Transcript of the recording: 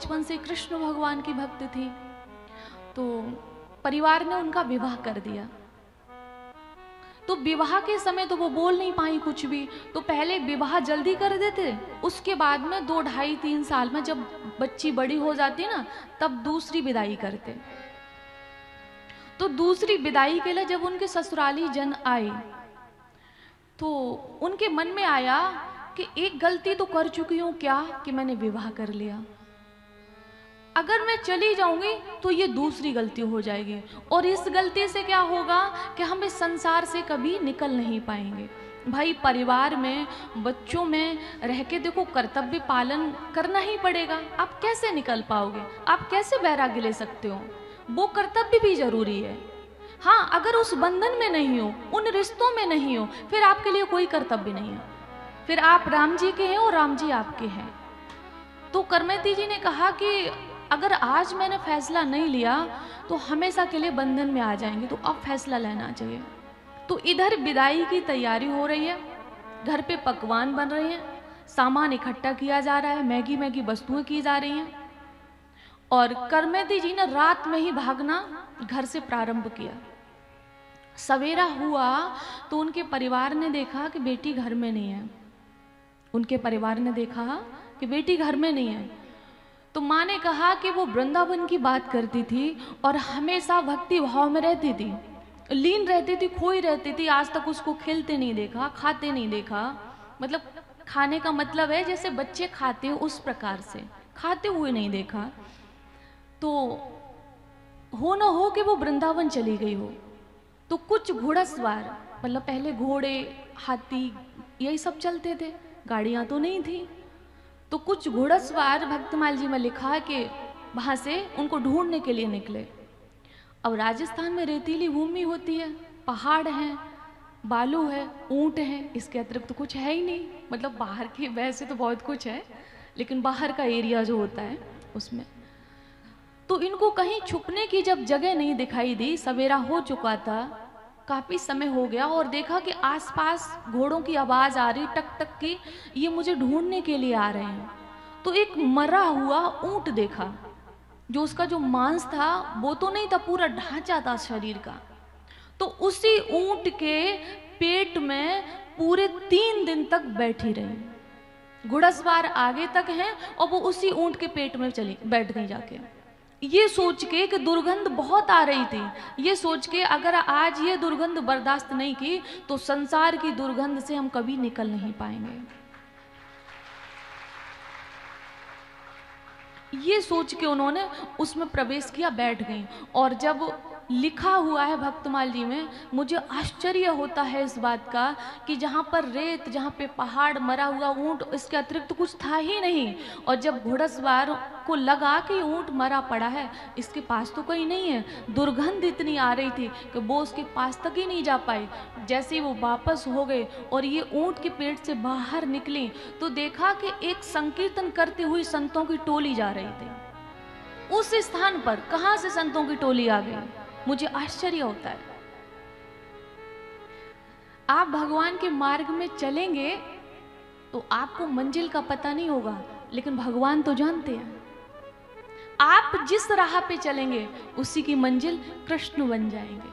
बचपन से कृष्ण भगवान की भक्त थी, तो परिवार ने उनका विवाह कर दिया। तो विवाह के समय तो वो बोल नहीं पाई कुछ भी, तो पहले विवाह जल्दी कर देते, उसके बाद में 2, 2.5, 3 साल में जब बच्ची बड़ी हो जाती ना, तब दूसरी विदाई करते। तो दूसरी विदाई के लिए जब उनके ससुराली जन आए, तो उनके मन में आया कि एक गलती तो कर चुकी हूं क्या, कि मैंने विवाह कर लिया। अगर मैं चली जाऊंगी तो ये दूसरी गलती हो जाएगी, और इस गलती से क्या होगा कि हम इस संसार से कभी निकल नहीं पाएंगे। भाई परिवार में, बच्चों में रह के देखो कर्तव्य पालन करना ही पड़ेगा। आप कैसे निकल पाओगे, आप कैसे वैराग्य ले सकते हो, वो कर्तव्य भी जरूरी है। हाँ, अगर उस बंधन में नहीं हो, उन रिश्तों में नहीं हो, फिर आपके लिए कोई कर्तव्य नहीं है, फिर आप राम जी के हैं और राम जी आपके हैं। तो करमैती जी ने कहा कि अगर आज मैंने फैसला नहीं लिया तो हमेशा के लिए बंधन में आ जाएंगे, तो अब फैसला लेना चाहिए। तो इधर विदाई की तैयारी हो रही है, घर पे पकवान बन रहे हैं, सामान इकट्ठा किया जा रहा है, मैगी मैगी वस्तुएं की जा रही हैं, और करमैती जी ने रात में ही भागना घर से प्रारंभ किया। सवेरा हुआ तो उनके परिवार ने देखा कि बेटी घर में नहीं है। उनके परिवार ने देखा कि बेटी घर में नहीं है। तो माँ ने कहा कि वो वृंदावन की बात करती थी और हमेशा भक्ति भाव में रहती थी, लीन रहती थी, खोई रहती थी। आज तक उसको खेलते नहीं देखा, खाते नहीं देखा। मतलब खाने का मतलब है जैसे बच्चे खाते हो उस प्रकार से, खाते हुए नहीं देखा। तो हो न हो कि वो वृंदावन चली गई हो, तो कुछ घोड़सवार, मतलब पहले घोड़े, हाथी, यही सब चलते थे, गाड़ियां तो नहीं थी। तो कुछ घोड़सवार, भक्तमाल जी में लिखा है कि वहां से उनको ढूंढने के लिए निकले। अब राजस्थान में रेतीली भूमि होती है, पहाड़ हैं, बालू है, ऊंट है, इसके अतिरिक्त तो कुछ है ही नहीं। मतलब बाहर के वैसे तो बहुत कुछ है, लेकिन बाहर का एरिया जो होता है उसमें। तो इनको कहीं छुपने की जब जगह नहीं दिखाई दी, सवेरा हो चुका था, काफी समय हो गया, और देखा कि आसपास घोड़ों की आवाज आ रही टक टक की, ये मुझे ढूंढने के लिए आ रहे हैं। तो एक मरा हुआ ऊंट देखा, जो उसका जो मांस था वो तो नहीं था, पूरा ढांचा था शरीर का। तो उसी ऊंट के पेट में पूरे 3 दिन तक बैठी रही। घुड़सवार आगे तक हैं और वो उसी ऊंट के पेट में चली बैठ गई जाके, ये सोच के कि दुर्गंध बहुत आ रही थी। ये सोच के अगर आज ये दुर्गंध बर्दाश्त नहीं की तो संसार की दुर्गंध से हम कभी निकल नहीं पाएंगे। ये सोच के उन्होंने उसमें प्रवेश किया, बैठ गई। और जब लिखा हुआ है भक्तमाल जी में, मुझे आश्चर्य होता है इस बात का कि जहाँ पर रेत, जहाँ पे पहाड़, मरा हुआ ऊंट, इसके अतिरिक्त तो कुछ था ही नहीं। और जब घोड़सवार को लगा कि ऊंट मरा पड़ा है, इसके पास तो कोई नहीं है, दुर्गंध इतनी आ रही थी कि वो उसके पास तक ही नहीं जा पाई। जैसे ही वो वापस हो गए और ये ऊंट के पेट से बाहर निकली, तो देखा कि एक संकीर्तन करती हुई संतों की टोली जा रही थी। उस स्थान पर कहाँ से संतों की टोली आ गई, मुझे आश्चर्य होता है। आप भगवान के मार्ग में चलेंगे तो आपको मंजिल का पता नहीं होगा, लेकिन भगवान तो जानते हैं। आप जिस राह पे चलेंगे उसी की मंजिल कृष्ण बन जाएंगे।